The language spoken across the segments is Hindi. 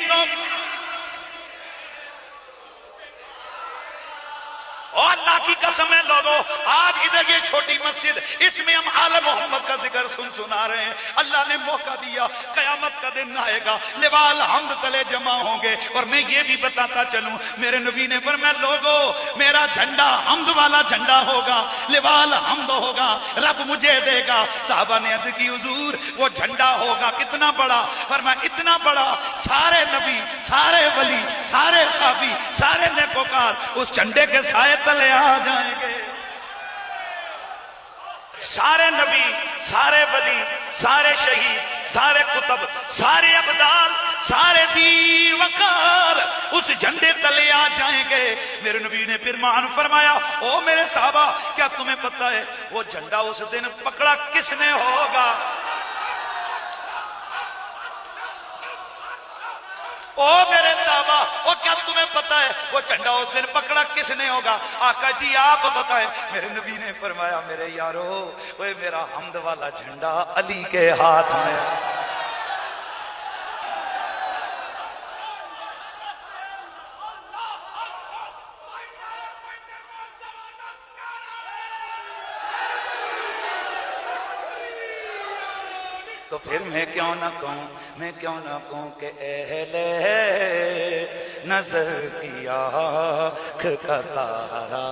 तो और अल्लाह की कसम है लोगों, आज इधर ये छोटी मस्जिद, इसमें हम आले मोहम्मद का जिक्र सुना रहे हैं। अल्लाह ने मौका दिया, कयामत का दिन आएगा, लिवाल हमद तले जमा होंगे। और मैं ये भी बताता चलूं, मेरे नबी ने फरमाया लोगों, मेरा झंडा हमद वाला झंडा होगा, लिवाल हमद होगा, रब मुझे देगा। साहबा ने अर्ज की हुजूर वो झंडा होगा कितना बड़ा? फरमाया इतना बड़ा, सारे नबी, सारे वली, सारे साफी, सारे नेकोकार उस झंडे के साए तले आ जाएंगे। सारे नबी, सारे वली, सारे शहीद, सारे कुतब, सारे अब्दाल, सारे जी वकार उस झंडे तले आ जाएंगे। मेरे नबी ने फिर मान फरमाया, ओ मेरे साहबा, क्या तुम्हें पता है वो झंडा उस दिन पकड़ा किसने होगा? ओ मेरे साहबा, ओ क्या तुम्हें पता है वो झंडा उस दिन पकड़ा किसने होगा? आका जी आप बताएं। मेरे नबी ने फरमाया, मेरे यारो, वो मेरा हमद वाला झंडा अली के हाथ में। तो फिर मैं क्यों ना कहूं, मैं क्यों ना कहूं कि अहले नजर की आँख का तारा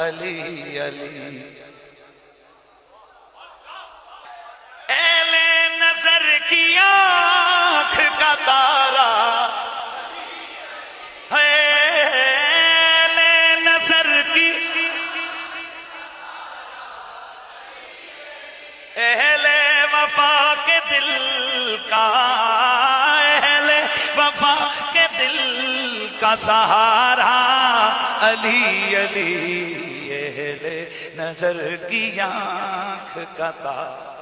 अली अली। अहले नजर की आँख का तारा है, अहले नजर की, अहले वफा के दिल का, अहले वफा के दिल का सहारा अली अली, अहले नजर की आँख का तारा।